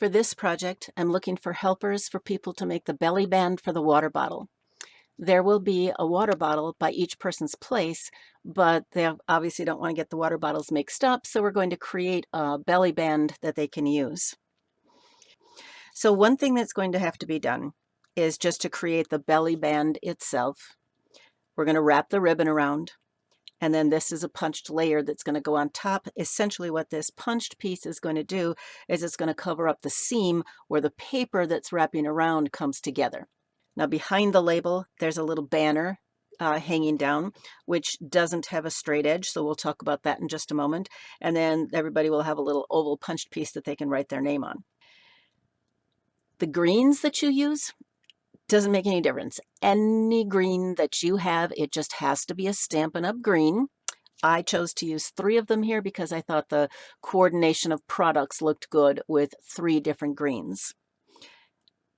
For this project, I'm looking for helpers for people to make the belly band for the water bottle. There will be a water bottle by each person's place, but they obviously don't want to get the water bottles mixed up, so we're going to create a belly band that they can use. So one thing that's going to have to be done is just to create the belly band itself. We're going to wrap the ribbon around, and then this is a punched layer that's going to go on top. Essentially what this punched piece is going to do is it's going to cover up the seam where the paper that's wrapping around comes together. Now behind the label, there's a little banner hanging down, which doesn't have a straight edge, so we'll talk about that in just a moment. And then everybody will have a little oval punched piece that they can write their name on. The greens that you use doesn't make any difference. Any green that you have, it just has to be a Stampin' Up! Green. I chose to use 3 of them here because I thought the coordination of products looked good with 3 different greens.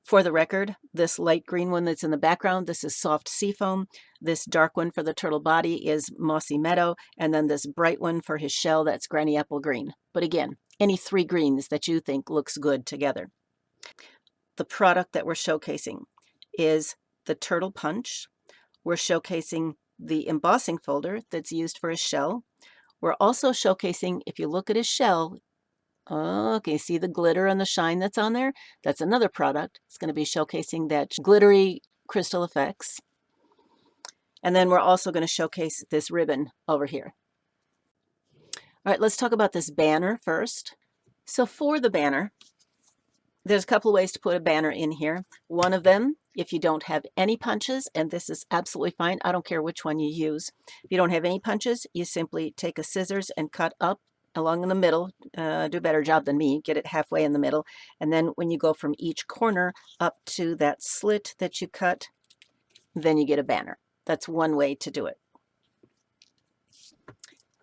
For the record, this light green one that's in the background, this is soft seafoam. This dark one for the turtle body is mossy meadow. And then this bright one for his shell, that's granny apple green. But again, any 3 greens that you think looks good together. The product that we're showcasing is the turtle punch. We're showcasing the embossing folder that's used for his shell. We're also showcasing, if you look at his shell, okay, see the glitter and the shine that's on there? That's another product. It's going to be showcasing that glittery crystal effects. And then we're also going to showcase this ribbon over here. All right, let's talk about this banner first. So for the banner, there's a couple of ways to put a banner in here. One of them, if you don't have any punches, and this is absolutely fine, I don't care which one you use. If you don't have any punches, you simply take a scissors and cut up along in the middle, do a better job than me, get it halfway in the middle, and then when you go from each corner up to that slit that you cut, then you get a banner. That's one way to do it.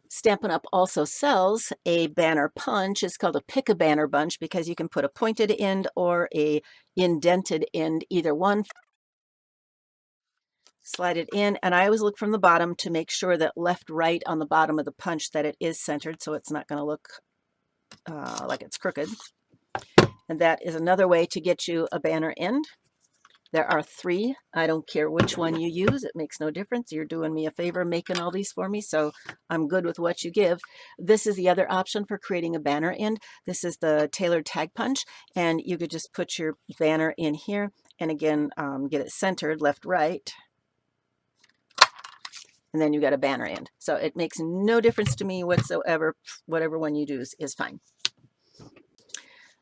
Stampin' Up! Also sells a banner punch. It's called a pick-a-banner bunch because you can put a pointed end or a indented end, either one. Slide it in, and I always look from the bottom to make sure that left, right on the bottom of the punch that it is centered, so it's not going to look like it's crooked. And that is another way to get you a banner end. There are 3. I don't care which one you use. It makes no difference. You're doing me a favor making all these for me, so I'm good with what you give. This is the other option for creating a banner end. This is the tailored tag punch, and you could just put your banner in here, and again, get it centered left, right. And then you got a banner end. So it makes no difference to me whatsoever. Whatever one you do is fine.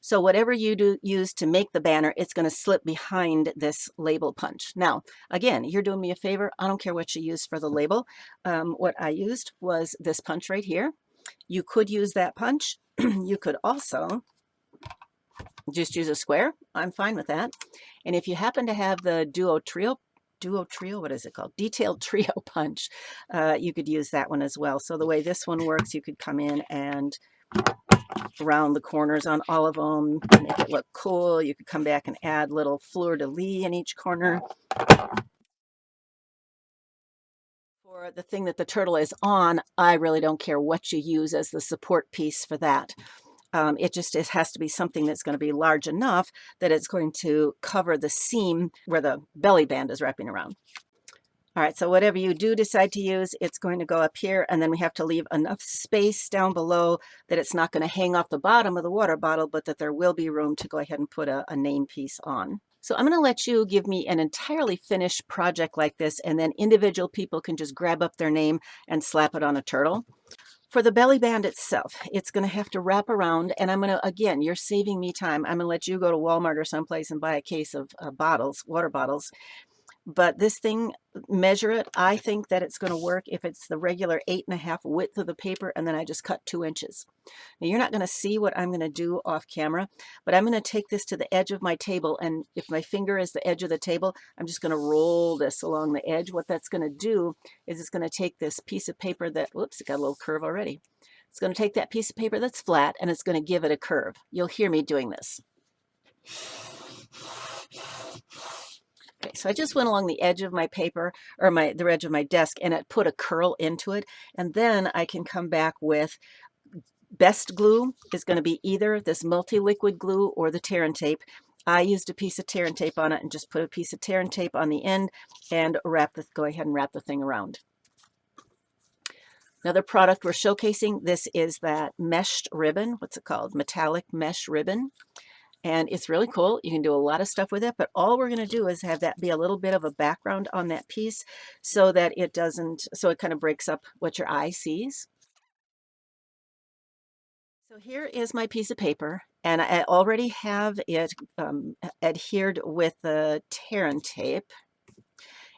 So whatever you use to make the banner, it's going to slip behind this label punch. Now, again, you're doing me a favor. I don't care what you use for the label. What I used was this punch right here. You could use that punch. You could also just use a square. I'm fine with that. And if you happen to have the duo trio, what is it called? Detailed trio punch. You could use that one as well. So the way this one works, you could come in and round the corners on all of them, make it look cool. You could come back and add little fleur-de-lis in each corner. For the thing that the turtle is on, I really don't care what you use as the support piece for that. It has to be something that's going to be large enough that it's going to cover the seam where the belly band is wrapping around. All right, so whatever you do decide to use, it's going to go up here, and then we have to leave enough space down below that it's not going to hang off the bottom of the water bottle, but that there will be room to go ahead and put a name piece on. So I'm going to let you give me an entirely finished project like this, and then individual people can just grab up their name and slap it on a turtle. For the belly band itself, it's going to have to wrap around, and I'm going to, again, you're saving me time. I'm going to let you go to Walmart or someplace and buy a case of water bottles. But this thing, measure it. I think that it's going to work if it's the regular 8.5 width of the paper, and then I just cut 2 inches. Now, you're not going to see what I'm going to do off camera, but I'm going to take this to the edge of my table, and if my finger is the edge of the table, I'm just going to roll this along the edge. What that's going to do is it's going to take this piece of paper that, whoops, it got a little curve already. It's going to take that piece of paper that's flat, and it's going to give it a curve. You'll hear me doing this. Okay, so I just went along the edge of my paper, or the edge of my desk, and it put a curl into it. And then I can come back with best glue is going to be either this multi-liquid glue or the tear and tape. I used a piece of tear and tape on it and just put a piece of tear and tape on the end and go ahead and wrap the thing around. Another product we're showcasing, this is that meshed ribbon. What's it called? Metallic mesh ribbon. And it's really cool. You can do a lot of stuff with it, but all we're going to do is have that be a little bit of a background on that piece so that it doesn't, so it kind of breaks up what your eye sees. So here is my piece of paper, and I already have it adhered with the tear and tape.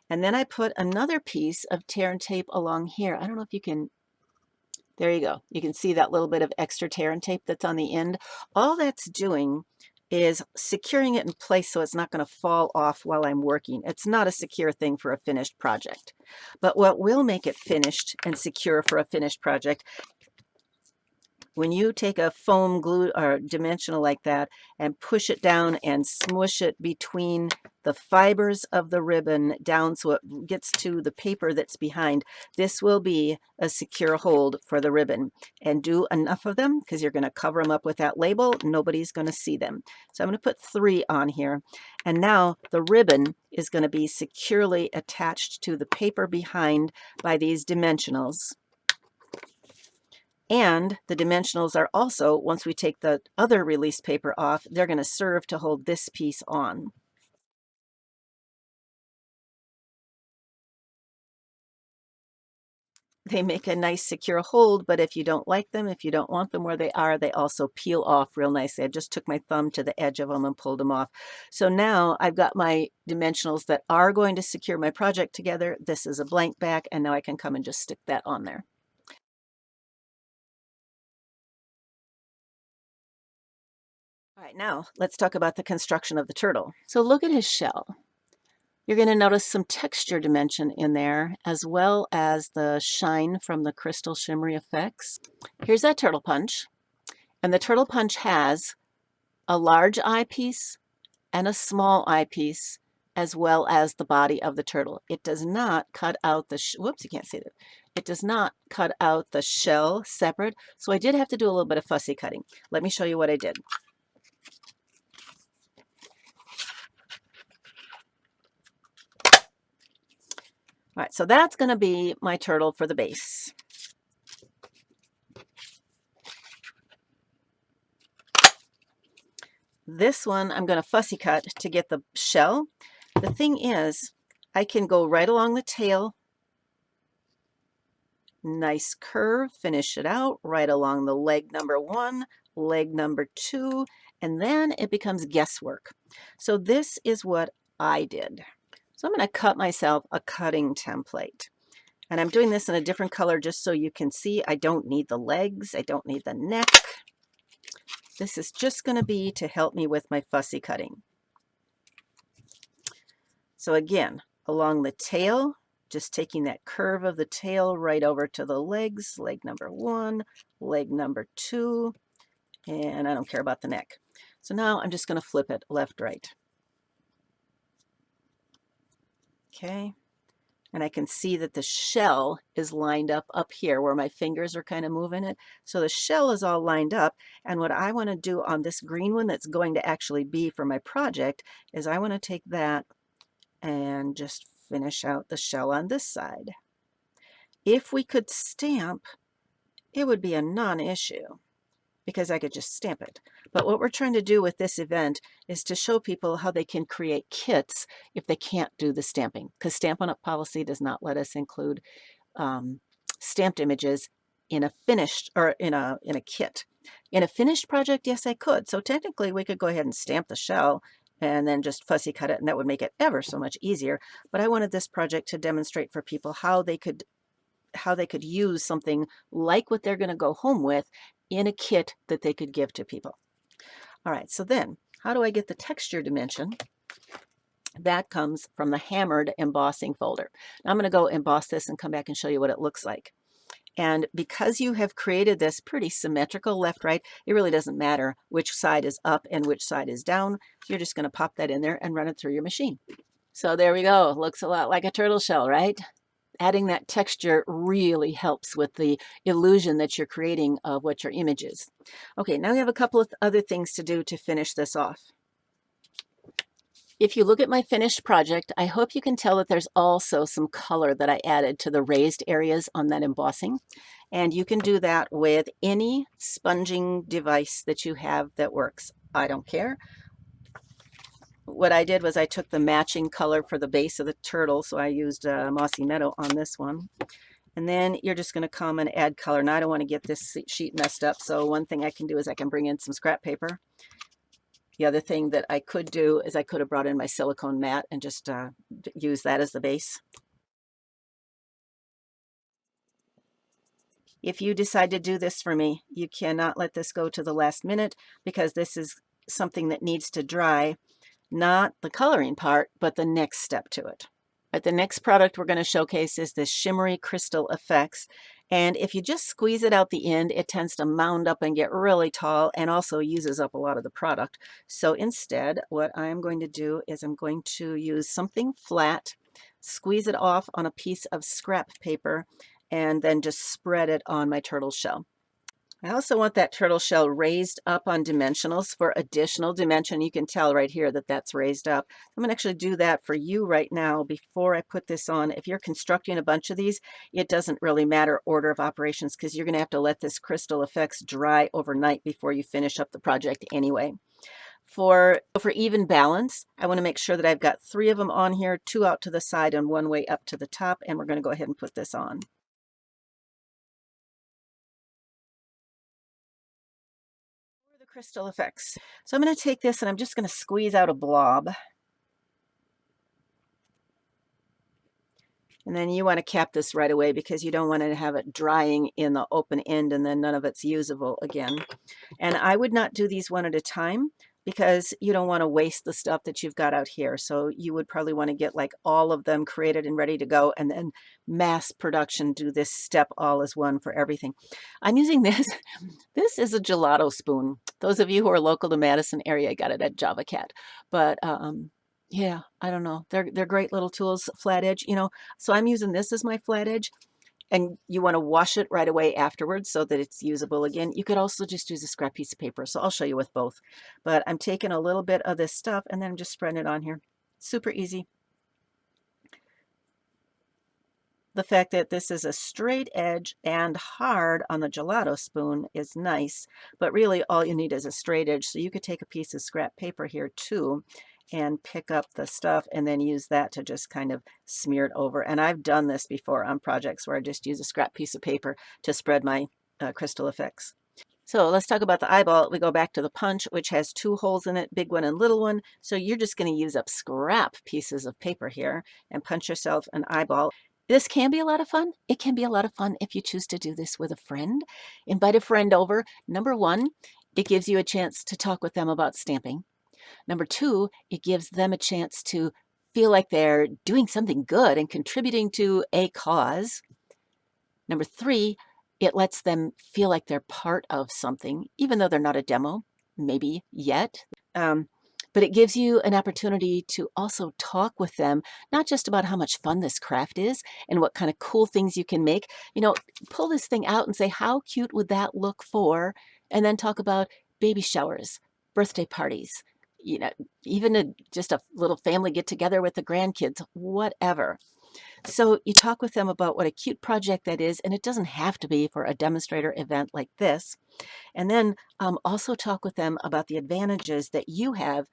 And then I put another piece of tear and tape along here. I don't know if you can, there you go. You can see that little bit of extra tear and tape that's on the end. All that's doing is securing it in place so it's not going to fall off while I'm working. It's not a secure thing for a finished project. But what will make it finished and secure for a finished project, when you take a foam glue or dimensional like that and push it down and smush it between the fibers of the ribbon down so it gets to the paper that's behind, this will be a secure hold for the ribbon. And do enough of them because you're going to cover them up with that label. Nobody's going to see them. So I'm going to put 3 on here. And now the ribbon is going to be securely attached to the paper behind by these dimensionals. And the dimensionals are also, once we take the other release paper off, they're going to serve to hold this piece on. They make a nice secure hold, but if you don't like them, if you don't want them where they are, they also peel off real nicely. I just took my thumb to the edge of them and pulled them off. So now I've got my dimensionals that are going to secure my project together. This is a blank back, and now I can come and just stick that on there. All right, now let's talk about the construction of the turtle. So look at his shell. You're going to notice some texture dimension in there, as well as the shine from the crystal shimmery effects. Here's that turtle punch. And the turtle punch has a large eyepiece and a small eyepiece, as well as the body of the turtle. It does not cut out the, whoops, you can't see that. It does not cut out the shell separate. So I did have to do a little bit of fussy cutting. Let me show you what I did. All right, so that's going to be my turtle for the base. This one I'm going to fussy cut to get the shell. The thing is, I can go right along the tail, nice curve, finish it out, right along the leg number 1, leg number 2, and then it becomes guesswork. So this is what I did. So I'm going to cut myself a cutting template. And I'm doing this in a different color just so you can see I don't need the legs, I don't need the neck. This is just going to be to help me with my fussy cutting. So again, along the tail, just taking that curve of the tail right over to the legs, leg number 1, leg number 2, and I don't care about the neck. So now I'm just going to flip it left, right. Okay. And I can see that the shell is lined up here where my fingers are kind of moving it. So the shell is all lined up. And what I want to do on this green one that's going to actually be for my project is I want to take that and just finish out the shell on this side. If we could stamp, it would be a non-issue because I could just stamp it. But what we're trying to do with this event is to show people how they can create kits if they can't do the stamping, because Stampin' Up! Policy does not let us include stamped images in a finished or in a kit. In a finished project, yes, I could. So technically we could go ahead and stamp the shell and then just fussy cut it, and that would make it ever so much easier. But I wanted this project to demonstrate for people how they could use something like what they're going to go home with in a kit that they could give to people. All right, so then how do I get the texture dimension? That comes from the hammered embossing folder. Now I'm going to go emboss this and come back and show you what it looks like. And because you have created this pretty symmetrical left-right, it really doesn't matter which side is up and which side is down. You're just going to pop that in there and run it through your machine. So there we go. Looks a lot like a turtle shell, right? Adding that texture really helps with the illusion that you're creating of what your image is. Okay, now we have a couple of other things to do to finish this off. If you look at my finished project, I hope you can tell that there's also some color that I added to the raised areas on that embossing. And you can do that with any sponging device that you have that works. I don't care. What I did was I took the matching color for the base of the turtle, so I used Mossy Meadow on this one. And then you're just going to come and add color. Now I don't want to get this sheet messed up, so one thing I can do is I can bring in some scrap paper. The other thing that I could do is I could have brought in my silicone mat and just use that as the base. If you decide to do this for me, you cannot let this go to the last minute because this is something that needs to dry. Not the coloring part, but the next step to it. Right, the next product we're going to showcase is this Shimmery Crystal Effects. And if you just squeeze it out the end, it tends to mound up and get really tall and also uses up a lot of the product. So instead, what I'm going to do is I'm going to use something flat, squeeze it off on a piece of scrap paper, and then just spread it on my turtle shell. I also want that turtle shell raised up on dimensionals for additional dimension. You can tell right here that that's raised up. I'm going to actually do that for you right now before I put this on. If you're constructing a bunch of these, it doesn't really matter order of operations because you're going to have to let this crystal effects dry overnight before you finish up the project anyway. For even balance, I want to make sure that I've got 3 of them on here, 2 out to the side and 1 way up to the top, and we're going to go ahead and put this on. Crystal effects. So I'm going to take this and I'm just going to squeeze out a blob. And then you want to cap this right away because you don't want to have it drying in the open end and then none of it's usable again. And I would not do these one at a time because you don't want to waste the stuff that you've got out here. So you would probably want to get like all of them created and ready to go and then mass production, do this step all as one for everything. I'm using this. This is a gelato spoon. Those of you who are local to Madison area got it at Java Cat. But yeah, I don't know. They're great little tools, flat edge, you know. So I'm using this as my flat edge. And you want to wash it right away afterwards so that it's usable again. You could also just use a scrap piece of paper. So I'll show you with both. But I'm taking a little bit of this stuff and then I'm just spreading it on here. Super easy. The fact that this is a straight edge and hard on the gelato spoon is nice, but really all you need is a straight edge. So you could take a piece of scrap paper here too and pick up the stuff and then use that to just kind of smear it over. And I've done this before on projects where I just use a scrap piece of paper to spread my crystal effects. So let's talk about the eyeball. We go back to the punch, which has 2 holes in it, big one and little one. So you're just going to use up scrap pieces of paper here and punch yourself an eyeball. This can be a lot of fun. It can be a lot of fun if you choose to do this with a friend. Invite a friend over. Number 1, it gives you a chance to talk with them about stamping. Number 2, it gives them a chance to feel like they're doing something good and contributing to a cause. Number 3, it lets them feel like they're part of something, even though they're not a demo, maybe yet. But it gives you an opportunity to also talk with them, not just about how much fun this craft is and what kind of cool things you can make. You know, pull this thing out and say, how cute would that look for? And then talk about baby showers, birthday parties, you know, even just a little family get together with the grandkids, whatever. So you talk with them about what a cute project that is, and it doesn't have to be for a demonstrator event like this. And then also talk with them about the advantages that you have,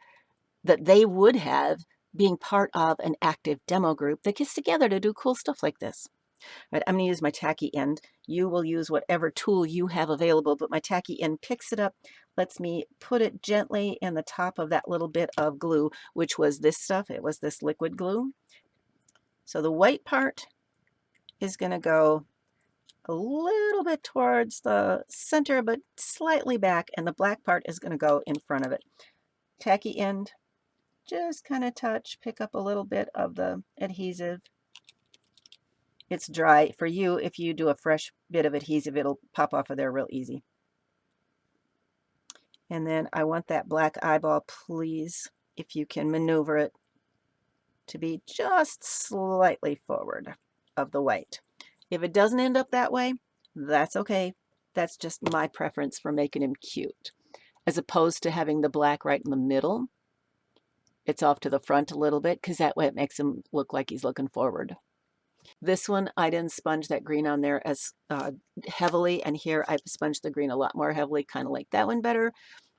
that they would have being part of an active demo group that gets together to do cool stuff like this. Right, I'm going to use my tacky end. You will use whatever tool you have available, but my tacky end picks it up, lets me put it gently in the top of that little bit of glue, which was this stuff. It was this liquid glue. So the white part is going to go a little bit towards the center, but slightly back, and the black part is going to go in front of it. Tacky end, just kind of touch, pick up a little bit of the adhesive. It's dry. For you, if you do a fresh bit of adhesive, it'll pop off of there real easy. And then I want that black eyeball, please, if you can maneuver it, to be just slightly forward. of the white. If it doesn't end up that way, that's okay. That's just my preference for making him cute. As opposed to having the black right in the middle, it's off to the front a little bit because that way it makes him look like he's looking forward. This one, I didn't sponge that green on there as heavily, and here I've sponged the green a lot more heavily, kind of like that one better.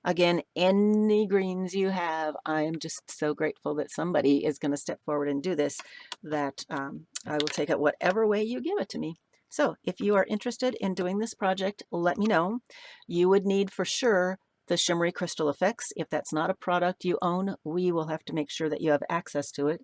Again, any greens you have, I'm just so grateful that somebody is going to step forward and do this, that I will take it whatever way you give it to me. So if you are interested in doing this project, let me know. You would need for sure the shimmery crystal effects. If that's not a product you own, we will have to make sure that you have access to it.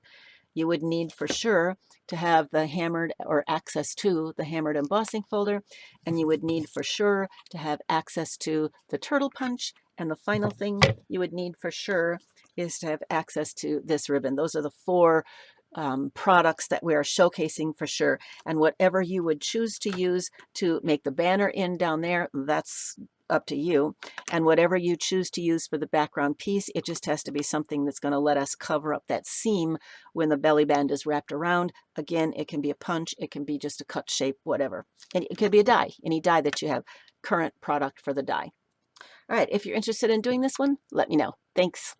You would need for sure to have the hammered or access to the hammered embossing folder, and you would need for sure to have access to the turtle punch. And the final thing you would need for sure is to have access to this ribbon. Those are the four products that we are showcasing for sure. And whatever you would choose to use to make the banner in down there, that's up to you. And whatever you choose to use for the background piece, it just has to be something that's going to let us cover up that seam when the belly band is wrapped around. Again, it can be a punch, it can be just a cut shape, whatever. And it could be a die, any die that you have. Current product for the die. All right, if you're interested in doing this one, let me know. Thanks.